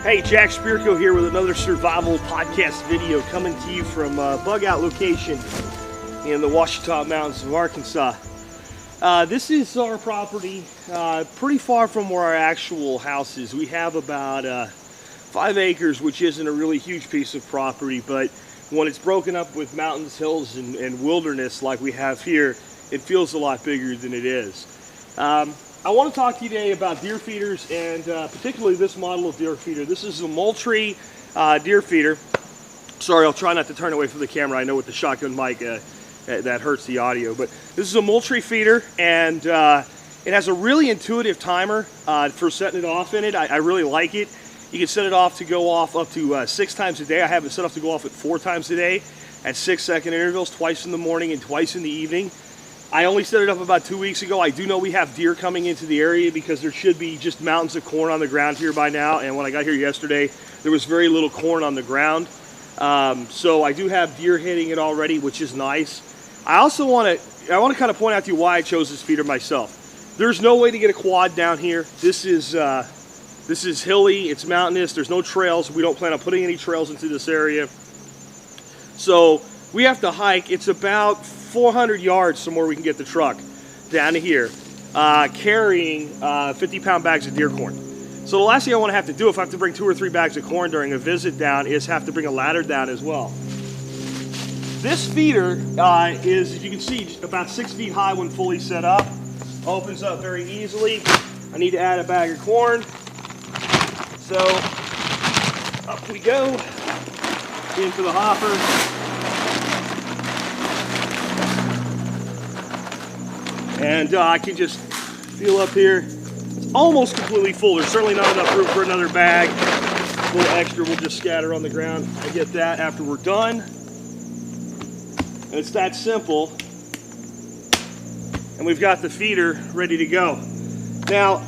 Hey, Jack Spirko here with another survival podcast video coming to you from a bug out location in the Ouachita Mountains of Arkansas. This is our property, pretty far from where our actual house is. We have about 5 acres, which isn't a really huge piece of property, but when it's broken up with mountains, hills, and wilderness like we have here, it feels a lot bigger than it is. I want to talk to you today about deer feeders, and particularly this model of deer feeder. This is a Moultrie deer feeder. Sorry, I'll try not to turn away from the camera. I know with the shotgun mic that hurts the audio, but this is a Moultrie feeder, and it has a really intuitive timer for setting it off in it. I really like it. You can set it off to go off up to 6 times a day. I have it set off to go off at 4 times a day at 6-second intervals, twice in the morning and twice in the evening. I only set it up about 2 weeks ago. I do know we have deer coming into the area because there should be just mountains of corn on the ground here by now. And when I got here yesterday, there was very little corn on the ground. So I do have deer hitting it already, which is nice. I also want to kind of point out to you why I chose this feeder myself. There's no way to get a quad down here. This is hilly, it's mountainous, there's no trails. We don't plan on putting any trails into this area. So we have to hike. It's about 400 yards from where we can get the truck down to here, carrying 50-pound bags of deer corn. So the last thing I want to have to do if I have to bring 2 or 3 bags of corn during a visit down is have to bring a ladder down as well. This feeder is, as you can see, about 6 feet high when fully set up. Opens up very easily. I need to add a bag of corn. So up we go into the hopper. And I can just feel up here. It's almost completely full. There's certainly not enough room for another bag. A little extra will just scatter on the ground. I get that after we're done. And it's that simple. And we've got the feeder ready to go. Now,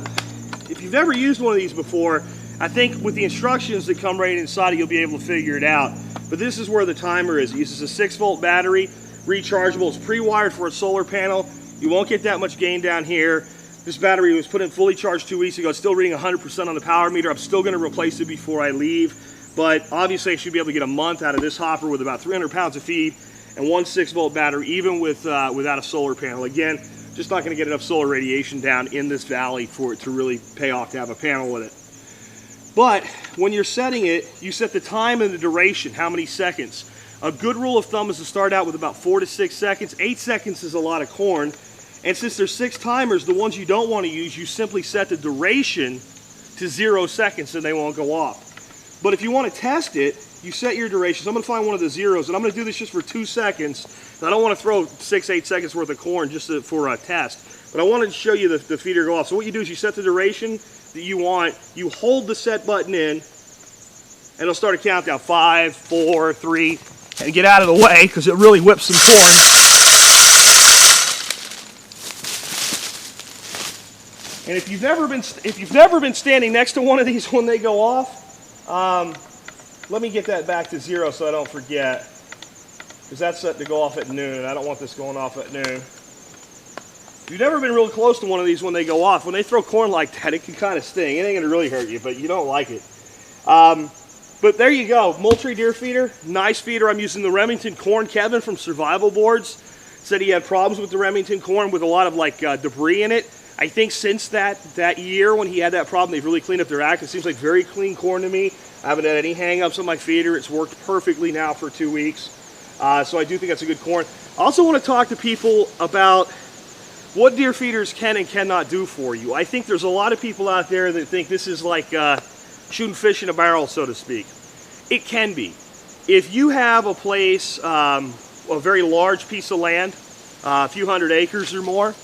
if you've never used one of these before, I think with the instructions that come right inside it, you'll be able to figure it out. But this is where the timer is. It uses a 6-volt battery, rechargeable. It's pre-wired for a solar panel. You won't get that much gain down here. This battery was put in fully charged 2 weeks ago. It's still reading 100% on the power meter. I'm still going to replace it before I leave. But obviously I should be able to get a month out of this hopper with about 300 pounds of feed and one 6-volt battery, even without a solar panel. Again, just not going to get enough solar radiation down in this valley for it to really pay off to have a panel with it. But when you're setting it, you set the time and the duration, how many seconds. A good rule of thumb is to start out with about 4 to 6 seconds. 8 seconds is a lot of corn. And since there's 6 timers, the ones you don't want to use, you simply set the duration to 0 seconds and they won't go off. But if you want to test it, you set your duration. So I'm going to find one of the zeros, and I'm going to do this just for 2 seconds. I don't want to throw 6-8 seconds worth of corn just for a test. But I wanted to show you the feeder go off. So what you do is you set the duration that you want, you hold the set button in, and it'll start a countdown. 5, 4, 3, and get out of the way because it really whips some corn. And if you've never been standing next to one of these when they go off, let me get that back to 0 so I don't forget, because that's set to go off at noon, and I don't want this going off at noon. If you've never been real close to one of these when they go off, when they throw corn like that, it can kind of sting. It ain't gonna really hurt you, but you don't like it. But there you go, Moultrie deer feeder, nice feeder. I'm using the Remington corn. Kevin from Survival Boards said he had problems with the Remington corn with a lot of like debris in it. I think since that year when he had that problem, they've really cleaned up their act. It seems like very clean corn to me. I haven't had any hang-ups on my feeder. It's worked perfectly now for 2 weeks. So I do think that's a good corn. I also want to talk to people about what deer feeders can and cannot do for you. I think there's a lot of people out there that think this is like shooting fish in a barrel, so to speak. It can be. If you have a place, a very large piece of land, a few hundred acres or more,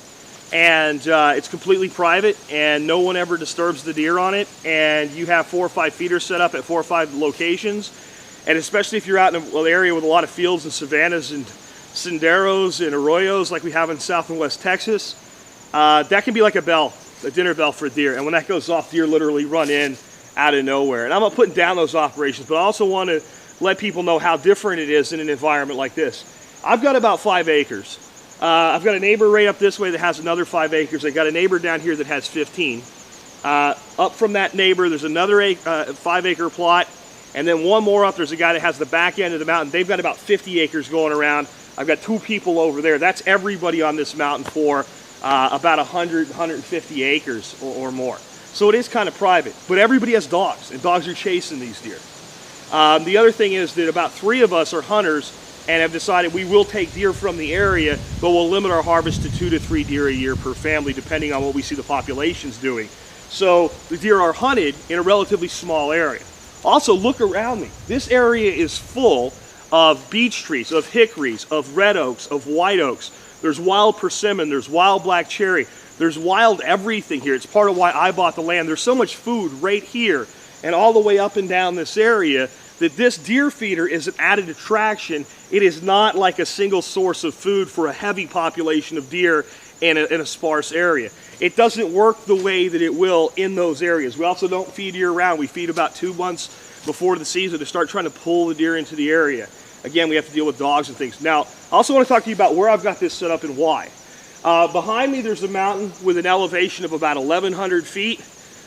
and it's completely private and no one ever disturbs the deer on it, and you have 4 or 5 feeders set up at 4 or 5 locations, and especially if you're out in an area with a lot of fields and savannas and senderos and arroyos like we have in South and West Texas, that can be like a bell, a dinner bell for deer. And when that goes off, deer literally run in out of nowhere. And I'm not putting down those operations, but I also want to let people know how different it is in an environment like this. I've got about 5 acres. I've got a neighbor right up this way that has another 5 acres. I got a neighbor down here that has 15. Up from that neighbor, there's another 5-acre plot, and then one more up, there's a guy that has the back end of the mountain. They've got about 50 acres going around. I've got 2 people over there. That's everybody on this mountain for about 100, 150 acres or more. So it is kind of private, but everybody has dogs, and dogs are chasing these deer. The other thing is that about 3 of us are hunters and have decided we will take deer from the area, but we'll limit our harvest to 2 to 3 deer a year per family, depending on what we see the populations doing. So the deer are hunted in a relatively small area. Also, look around me. This area is full of beech trees, of hickories, of red oaks, of white oaks. There's wild persimmon, there's wild black cherry, there's wild everything here. It's part of why I bought the land. There's so much food right here and all the way up and down this area that this deer feeder is an added attraction. It is not like a single source of food for a heavy population of deer in a sparse area. It doesn't work the way that it will in those areas. We also don't feed year round. We feed about 2 months before the season to start trying to pull the deer into the area. Again, we have to deal with dogs and things. Now, I also want to talk to you about where I've got this set up and why. Behind me, there's a mountain with an elevation of about 1,100 feet.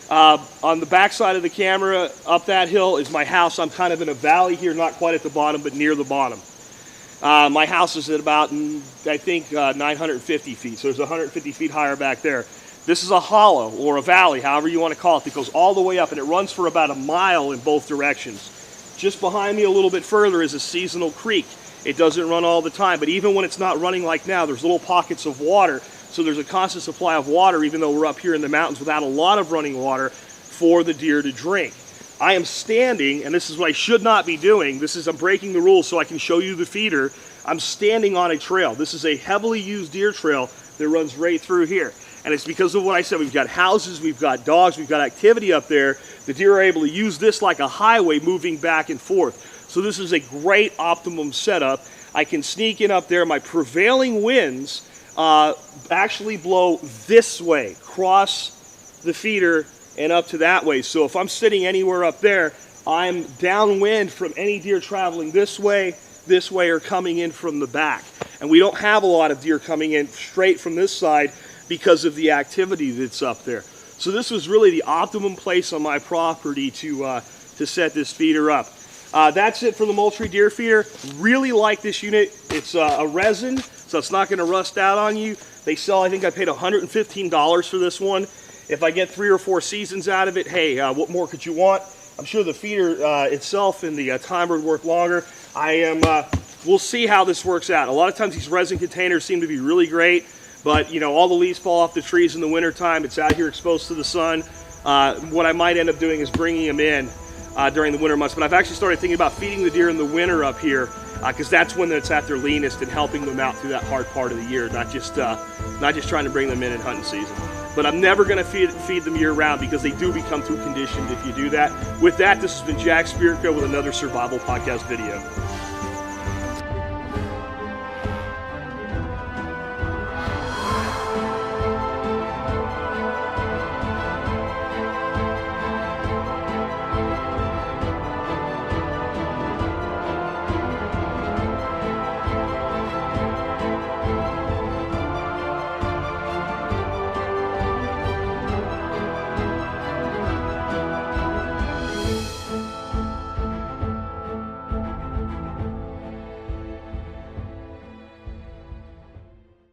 On the back side of the camera, up that hill, is my house. I'm kind of in a valley here, not quite at the bottom, but near the bottom. My house is at about, I think, 950 feet, so there's 150 feet higher back there. This is a hollow, or a valley, however you want to call it, that goes all the way up, and it runs for about a mile in both directions. Just behind me a little bit further is a seasonal creek. It doesn't run all the time, but even when it's not running like now, there's little pockets of water, so there's a constant supply of water, even though we're up here in the mountains without a lot of running water for the deer to drink. I am standing, and this is what I should not be doing. I'm breaking the rules so I can show you the feeder. I'm standing on a trail. This is a heavily used deer trail that runs right through here. And it's because of what I said. We've got houses, we've got dogs, we've got activity up there. The deer are able to use this like a highway moving back and forth. So this is a great optimum setup. I can sneak in up there. My prevailing winds actually blow this way, cross the feeder and up to that way. So if I'm sitting anywhere up there, I'm downwind from any deer traveling this way, or coming in from the back. And we don't have a lot of deer coming in straight from this side because of the activity that's up there. So this was really the optimum place on my property to set this feeder up. That's it for the Moultrie deer feeder. Really like this unit. It's a resin, so it's not going to rust out on you. They sell, I think I paid $115 for this one. If I get 3 or 4 seasons out of it, hey, what more could you want? I'm sure the feeder itself and the timer would work longer. We'll see how this works out. A lot of times these resin containers seem to be really great, but you know, all the leaves fall off the trees in the wintertime. It's out here exposed to the sun. What I might end up doing is bringing them in during the winter months, but I've actually started thinking about feeding the deer in the winter up here because that's when it's at their leanest and helping them out through that hard part of the year, not just trying to bring them in hunting season. But I'm never going to feed them year round because they do become too conditioned if you do that. With that, this has been Jack Spirko with another Survival Podcast video.